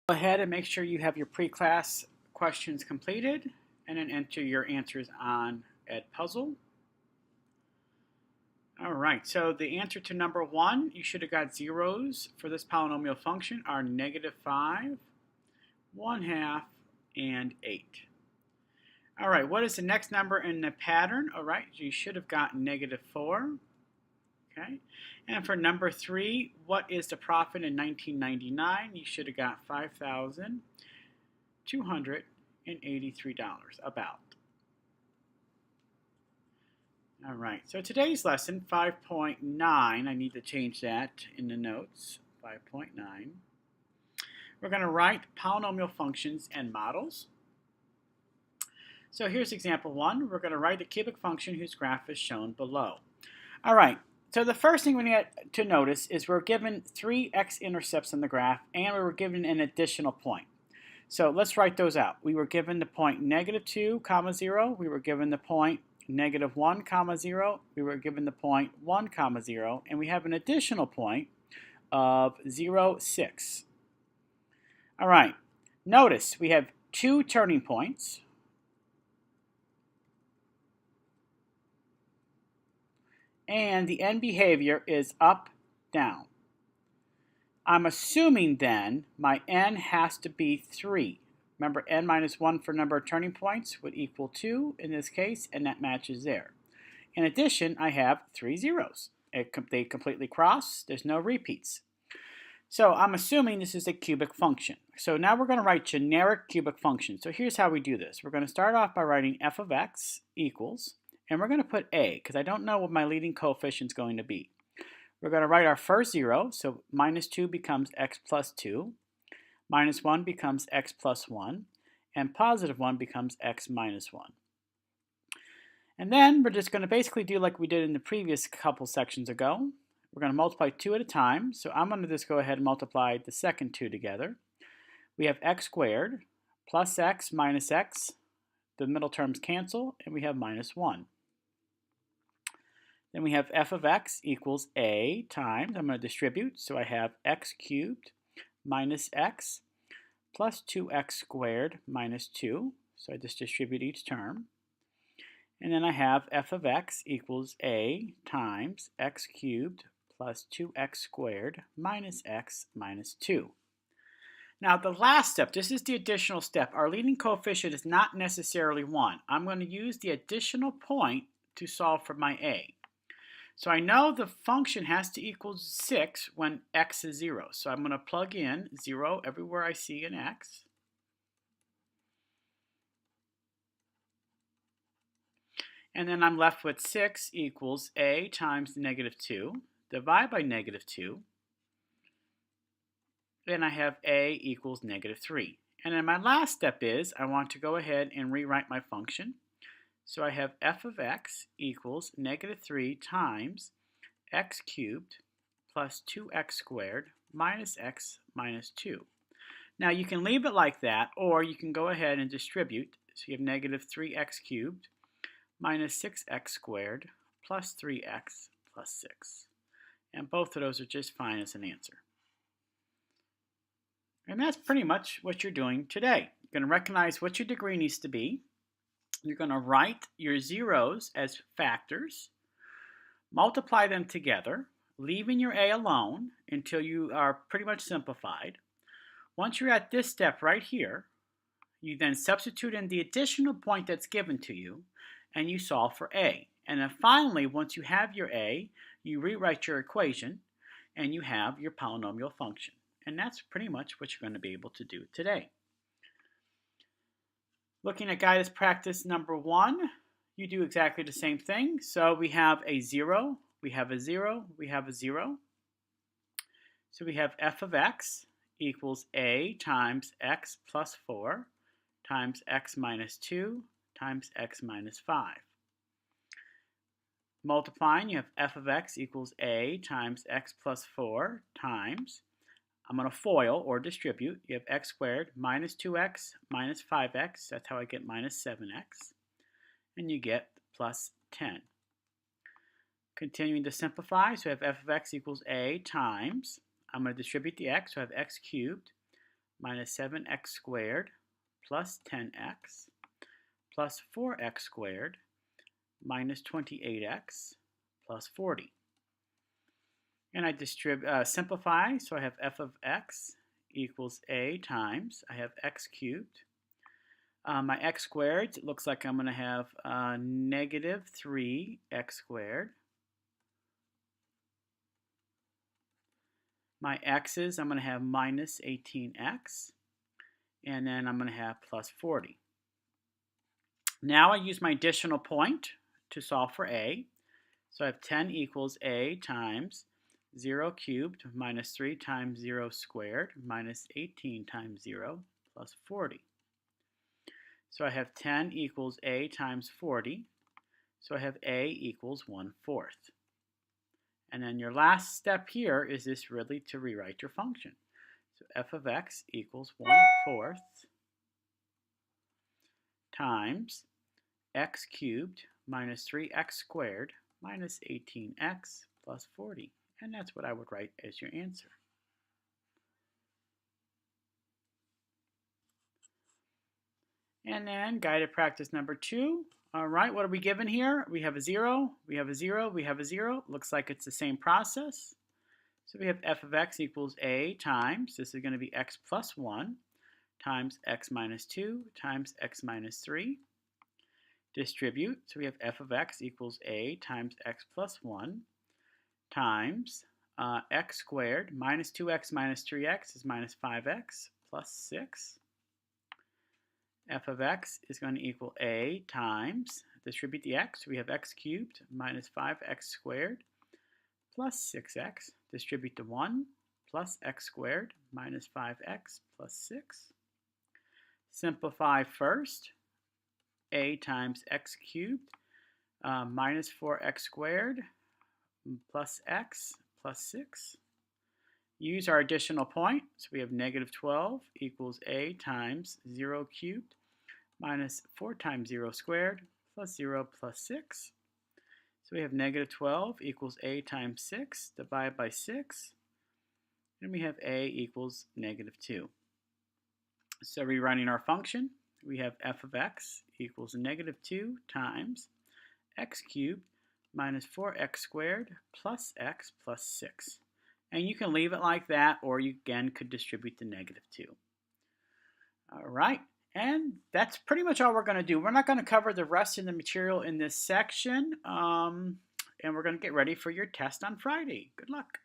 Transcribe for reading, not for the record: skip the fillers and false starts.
Go ahead and make sure you have your pre-class questions completed and then enter your answers on Edpuzzle. All right, so the answer to number 1, you should have got zeros for this polynomial function are -5, 1/2, and 8. All right, what is the next number in the pattern? All right, you should have gotten -4. Okay, and for number 3, what is the profit in 1999? You should have got $5,283 about. All right, so today's lesson, 5.9, I need to change that in the notes, 5.9. We're going to write polynomial functions and models. So here's example 1. We're going to write a cubic function whose graph is shown below. All right, so the first thing we need to notice is we're given 3 x-intercepts in the graph and we were given an additional point. So let's write those out. We were given the point -2, 0. We were given the point -1, 0. We were given the point 1, 0. And we have an additional point of 0, 6. All right, notice we have 2 turning points. And the end behavior is up, down. I'm assuming then my n has to be 3. Remember, n minus 1 for number of turning points would equal 2 in this case, and that matches there. In addition, I have 3 zeros. They completely cross. There's no repeats. So I'm assuming this is a cubic function. So now we're going to write generic cubic functions. So here's how we do this. We're going to start off by writing f of x equals, and we're going to put a, because I don't know what my leading coefficient is going to be. We're going to write our first 0, so -2 becomes x plus 2, -1 becomes x plus 1, and +1 becomes x minus 1. And then we're just going to basically do like we did in the previous couple sections ago. We're going to multiply 2 at a time, so I'm going to just go ahead and multiply the second 2 together. We have x squared plus x minus x. The middle terms cancel, and we have -1. Then we have f of x equals a times, I'm going to distribute, so I have x cubed minus x plus 2x squared minus 2, so I just distribute each term. And then I have f of x equals a times x cubed plus 2x squared minus x minus 2. Now the last step, this is the additional step. Our leading coefficient is not necessarily 1. I'm going to use the additional point to solve for my a. So I know the function has to equal 6 when x is 0. So I'm going to plug in 0 everywhere I see an x. And then I'm left with 6 equals a times -2, divide by -2. Then I have a equals -3. And then my last step is I want to go ahead and rewrite my function. So I have f of x equals -3 times x cubed plus 2x squared minus x minus 2. Now you can leave it like that, or you can go ahead and distribute. So you have -3x cubed minus 6x squared plus 3x plus 6. And both of those are just fine as an answer. And that's pretty much what you're doing today. You're going to recognize what your degree needs to be. You're going to write your zeros as factors, multiply them together, leaving your a alone until you are pretty much simplified. Once you're at this step right here, you then substitute in the additional point that's given to you, and you solve for a. And then finally, once you have your a, you rewrite your equation, and you have your polynomial function. And that's pretty much what you're going to be able to do today. Looking at guidance practice number 1, you do exactly the same thing. So we have a 0, we have a 0, we have a 0. So we have f of x equals a times x plus 4 times x minus 2 times x minus 5. Multiplying, you have f of x equals a times x plus 4 times, I'm going to FOIL or distribute. You have x squared minus 2x minus 5x. That's how I get minus 7x. And you get plus 10. Continuing to simplify, so I have f of x equals a times, I'm going to distribute the x, so I have x cubed minus 7x squared plus 10x plus 4x squared minus 28x plus 40. And I simplify, so I have f of x equals a times, I have x cubed. My x squared, it looks like I'm going to have negative 3x squared. My x's, I'm going to have minus 18x. And then I'm going to have plus 40. Now I use my additional point to solve for a. So I have 10 equals a times 0 cubed minus 3 times 0 squared minus 18 times 0 plus 40. So I have 10 equals a times 40. So I have a equals 1/4. And then your last step here is this really to rewrite your function. So f of x equals 1/4 times x cubed minus 3x squared minus 18x plus 40. And that's what I would write as your answer. And then guided practice number 2. All right, what are we given here? We have a 0, we have a 0, we have a 0. Looks like it's the same process. So we have f of x equals a times, this is going to be x plus 1, times x minus 2 times x minus 3. Distribute, so we have f of x equals a times x plus 1 times x squared minus 2x minus 3x is minus 5x plus 6. F of x is going to equal a times, distribute the x, we have x cubed minus 5x squared plus 6x, distribute the 1 plus x squared minus 5x plus 6. Simplify first, a times x cubed minus 4x squared plus x plus 6. Use our additional point, so we have negative 12 equals a times 0 cubed minus 4 times 0 squared plus 0 plus 6. So we have negative 12 equals a times 6 divided by 6, and we have a equals negative 2. So rewriting our function, we have f of x equals negative 2 times x cubed minus 4x squared plus x plus 6. And you can leave it like that, or you again could distribute the negative 2. All right, and that's pretty much all we're going to do. We're not going to cover the rest of the material in this section, and we're going to get ready for your test on Friday. Good luck.